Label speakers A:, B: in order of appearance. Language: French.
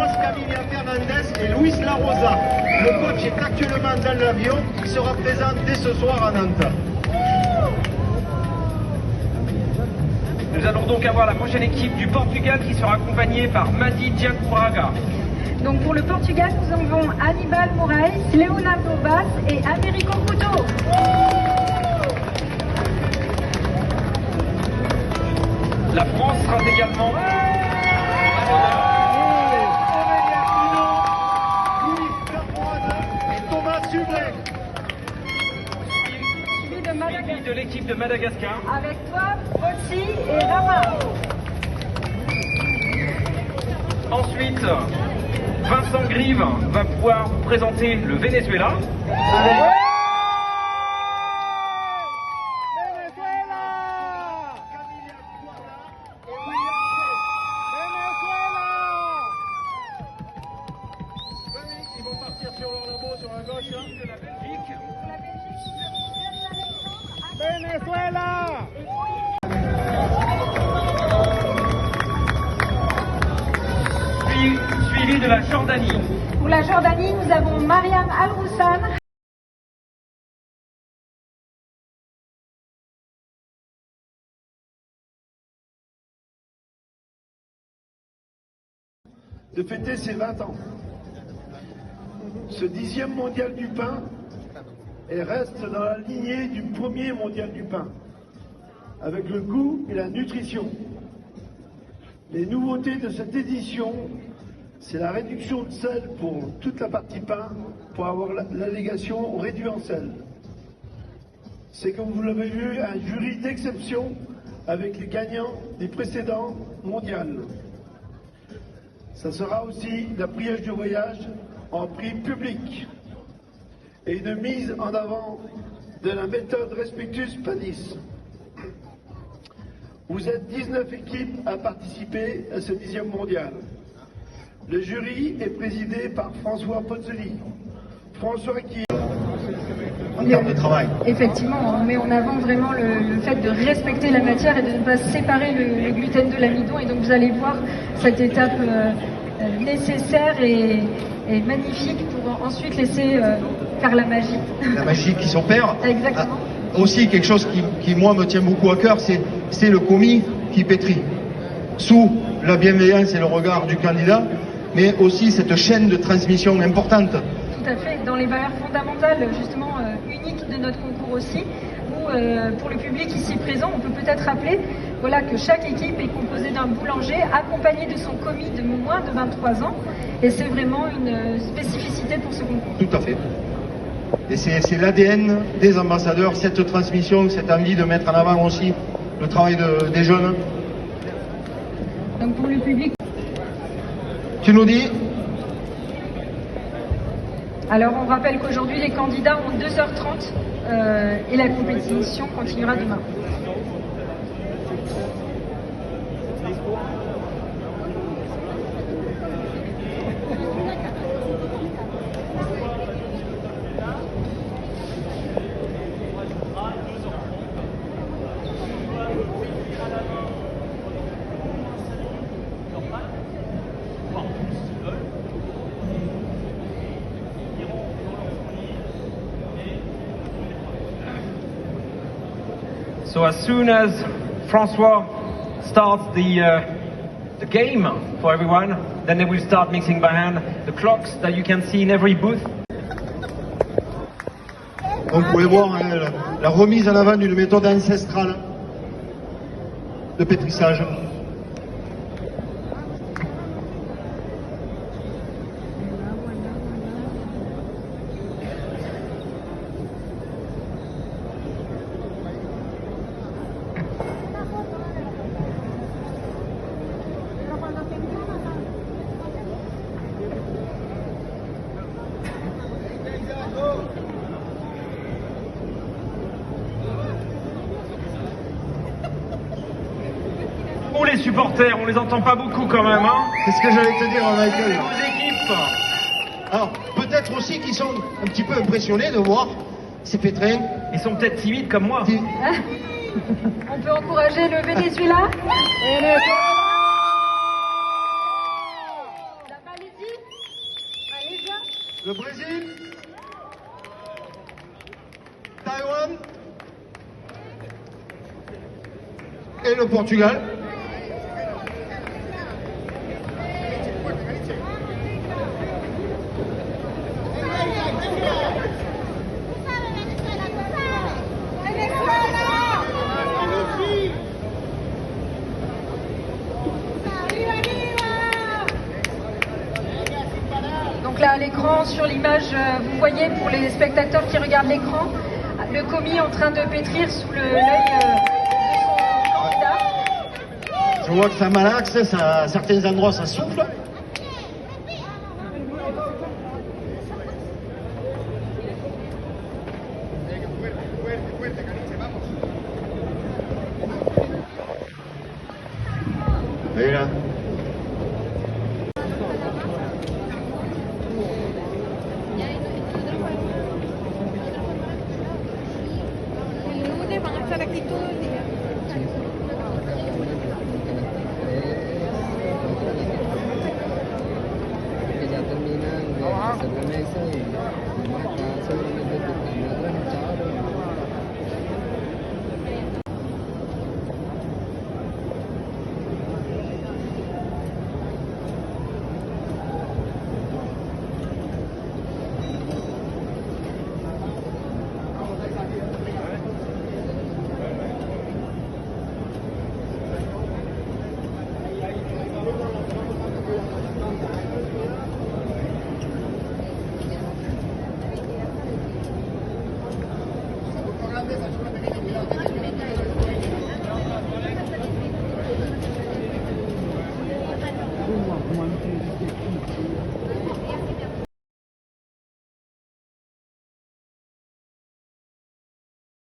A: Carlos Camilla Fernandez et Luis La Rosa. Le coach est actuellement dans l'avion, il sera présent dès ce soir à Nantes.
B: Nous allons donc avoir la prochaine équipe du Portugal qui sera accompagnée par Madi Diacouraga.
C: Donc pour le Portugal, nous avons Aníbal Moraes, Leonardo Vaz et Américo Couto.
B: La France sera également
A: et Thomas Subrec.
B: suivi de l'équipe de Madagascar.
C: Avec toi, Bocci et Rama.
B: Ensuite, Vincent Grive va pouvoir vous présenter le Venezuela.
A: Ils vont partir sur leur labo sur la gauche.
B: De la Belgique.
A: Venezuela.
B: Suivi de la Jordanie.
C: Pour la Jordanie, nous avons Mariam Al-Roussan.
A: De fêter ses 20 ans. Ce 10e mondial du pain reste dans la lignée du premier mondial du pain, avec le goût et la nutrition. Les nouveautés de cette édition, c'est la réduction de sel pour toute la partie pain, pour avoir l'allégation réduite en sel. C'est, comme vous l'avez vu, un jury d'exception avec les gagnants des précédents mondiaux. Ça sera aussi la prière du voyage en prix public et une mise en avant de la méthode Respectus Panis. Vous êtes 19 équipes à participer à ce 10e mondial. Le jury est présidé par François Pozzoli. François qui
D: en termes de travail.
C: Effectivement, on met en avant vraiment le fait de respecter la matière et de ne pas séparer le gluten de l'amidon. Et donc vous allez voir cette étape nécessaire et magnifique pour ensuite laisser faire la magie.
D: La magie qui s'opère.
C: Exactement.
D: Aussi quelque chose qui moi me tient beaucoup à cœur, c'est le commis qui pétrit. Sous la bienveillance et le regard du candidat, mais aussi cette chaîne de transmission importante.
C: Tout à fait, dans les valeurs fondamentales justement uniques de notre concours aussi, où pour le public ici présent, on peut peut-être rappeler voilà, que chaque équipe est composée d'un boulanger accompagné de son commis de moins de 23 ans, et c'est vraiment une spécificité pour ce concours.
D: Tout à fait. Et c'est l'ADN des ambassadeurs, cette transmission, cette envie de mettre en avant aussi le travail des jeunes.
C: Donc pour le public.
D: Tu nous dis?
C: Alors on rappelle qu'aujourd'hui les candidats ont 2h30 et la compétition continuera demain.
B: So as soon as François starts the game for everyone, then they will start mixing by hand the clocks that you can see in every booth.
D: Donc vous pouvez voir la remise en avant d'une méthode ancestrale de pétrissage.
B: Pour les supporters, on les entend pas beaucoup quand même, hein.
D: C'est ce que j'allais te dire, Michael.
B: Vos équipes,
D: Alors, peut-être aussi qu'ils sont un petit peu impressionnés de voir ces pétrins.
B: ils sont peut-être timides comme moi.
C: On peut encourager le Venezuela. La Malaisie.
D: et le Portugal.
C: Donc là à l'écran, sur l'image, vous voyez pour les spectateurs qui regardent l'écran, le commis en train de pétrir sous l'œil de son candidat.
D: Je vois que ça malaxe, ça, à certains endroits ça souffle. Et là.
E: Lunes van a estar aquí todo el día.
F: Que ya terminan de hacer la mesa y acá seguramente estamos trasnochados. Como